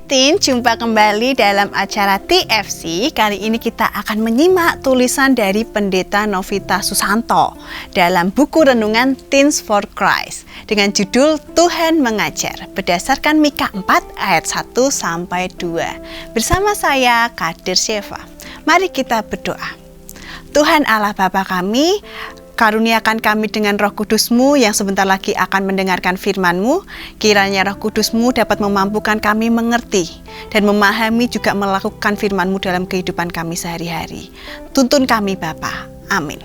Tin, jumpa kembali dalam acara TFC. Kali ini kita akan menyimak tulisan dari Pendeta Novita Susanto dalam buku renungan Teens for Christ dengan judul Tuhan Mengajar berdasarkan Mika 4 ayat 1-2. Bersama saya, Kadir Syeva. Mari kita berdoa. Tuhan Allah Bapa kami, karuniakan kami dengan Roh Kudus-Mu yang sebentar lagi akan mendengarkan firman-Mu. Kiranya Roh Kudus-Mu dapat memampukan kami mengerti dan memahami juga melakukan firman-Mu dalam kehidupan kami sehari-hari. Tuntun kami Bapa. Amin.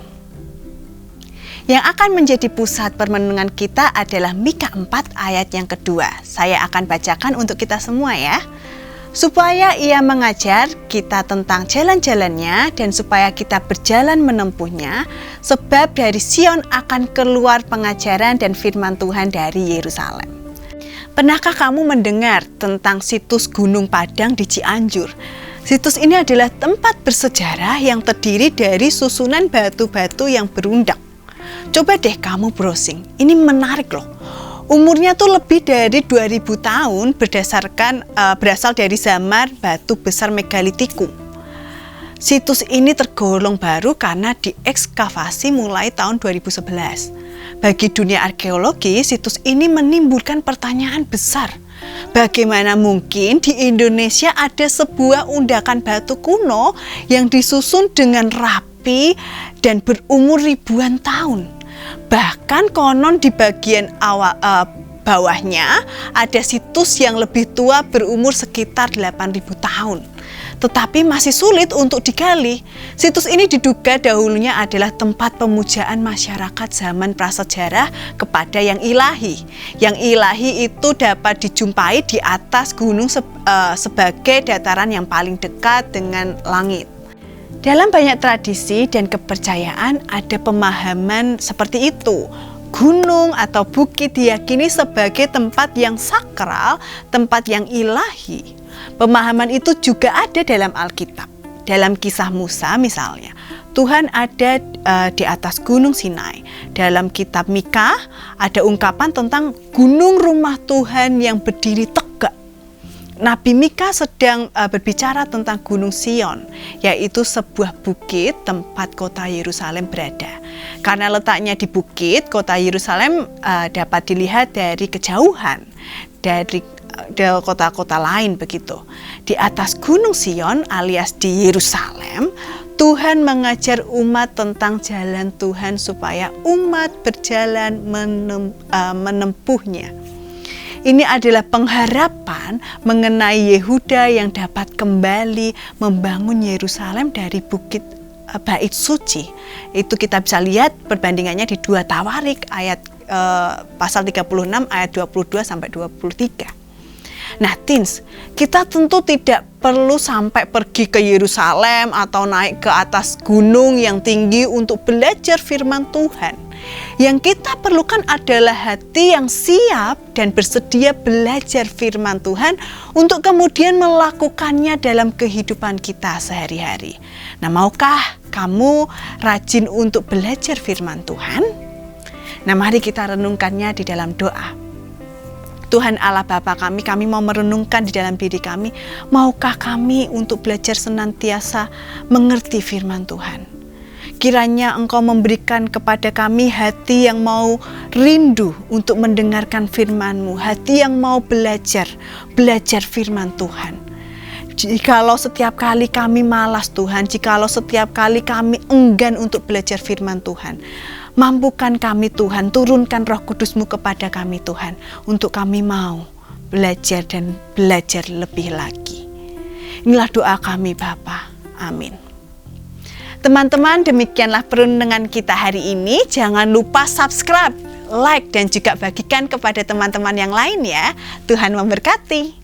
Yang akan menjadi pusat permenungan kita adalah Mika 4 ayat yang kedua. Saya akan bacakan untuk kita semua ya. Supaya ia mengajar kita tentang jalan-jalannya dan supaya kita berjalan menempuhnya, sebab dari Sion akan keluar pengajaran dan firman Tuhan dari Yerusalem. Pernahkah kamu mendengar tentang situs Gunung Padang di Cianjur? Situs ini adalah tempat bersejarah yang terdiri dari susunan batu-batu yang berundak. Coba deh kamu browsing, ini menarik loh. Umurnya tuh lebih dari 2000 tahun berasal dari zaman batu besar megalitikum. Situs ini tergolong baru karena diekskavasi mulai tahun 2011. Bagi dunia arkeologi, situs ini menimbulkan pertanyaan besar. Bagaimana mungkin di Indonesia ada sebuah undakan batu kuno yang disusun dengan rapi dan berumur ribuan tahun? Bahkan konon di bagian bawahnya ada situs yang lebih tua berumur sekitar 8.000 tahun. Tetapi masih sulit untuk digali. Situs ini diduga dahulunya adalah tempat pemujaan masyarakat zaman prasejarah kepada yang ilahi. Yang ilahi itu dapat dijumpai di atas gunung sebagai dataran yang paling dekat dengan langit. Dalam banyak tradisi dan kepercayaan ada pemahaman seperti itu. Gunung atau bukit diyakini sebagai tempat yang sakral, tempat yang ilahi. Pemahaman itu juga ada dalam Alkitab. Dalam kisah Musa misalnya, Tuhan ada di atas gunung Sinai. Dalam kitab Mika ada ungkapan tentang gunung rumah Tuhan yang berdiri tegak. Nabi Mika sedang berbicara tentang Gunung Sion, yaitu sebuah bukit tempat kota Yerusalem berada. Karena letaknya di bukit, kota Yerusalem dapat dilihat dari kejauhan, dari kota-kota lain begitu. Di atas Gunung Sion alias di Yerusalem, Tuhan mengajar umat tentang jalan Tuhan supaya umat berjalan menempuhnya. Ini adalah pengharapan mengenai Yehuda yang dapat kembali membangun Yerusalem dari bukit Bait Suci. Itu kita bisa lihat perbandingannya di 2 Tawarik ayat pasal 36 ayat 22 sampai 23. Nah, teens, kita tentu tidak perlu sampai pergi ke Yerusalem atau naik ke atas gunung yang tinggi untuk belajar firman Tuhan. Yang kita perlukan adalah hati yang siap dan bersedia belajar firman Tuhan untuk kemudian melakukannya dalam kehidupan kita sehari-hari. Nah, maukah kamu rajin untuk belajar firman Tuhan? Nah, mari kita renungkannya di dalam doa. Tuhan Allah Bapa kami mau merenungkan di dalam diri kami, maukah kami untuk belajar senantiasa mengerti firman Tuhan? Kiranya Engkau memberikan kepada kami hati yang mau rindu untuk mendengarkan firman-Mu, hati yang mau belajar firman Tuhan. Jikalau setiap kali kami malas Tuhan, jikalau setiap kali kami enggan untuk belajar firman Tuhan, mampukan kami Tuhan, turunkan Roh Kudus-Mu kepada kami Tuhan, untuk kami mau belajar dan belajar lebih lagi. Inilah doa kami Bapa. Amin. Teman-teman, demikianlah perenungan kita hari ini. Jangan lupa subscribe, like, dan juga bagikan kepada teman-teman yang lain ya. Tuhan memberkati.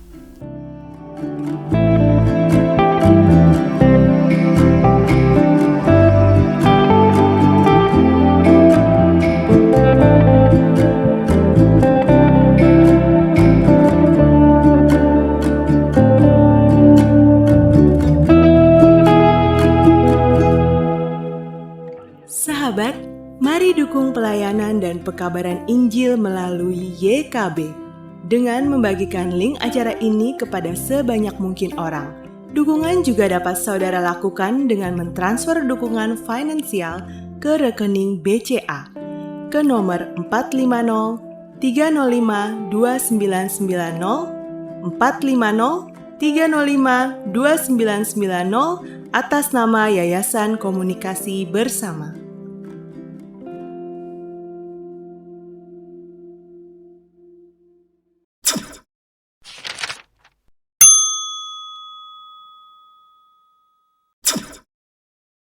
Sahabat, mari dukung pelayanan dan pekabaran Injil melalui YKB, dengan membagikan link acara ini kepada sebanyak mungkin orang. Dukungan juga dapat saudara lakukan dengan mentransfer dukungan finansial ke rekening BCA ke nomor 450 305 2990 450 305 2990 atas nama Yayasan Komunikasi Bersama.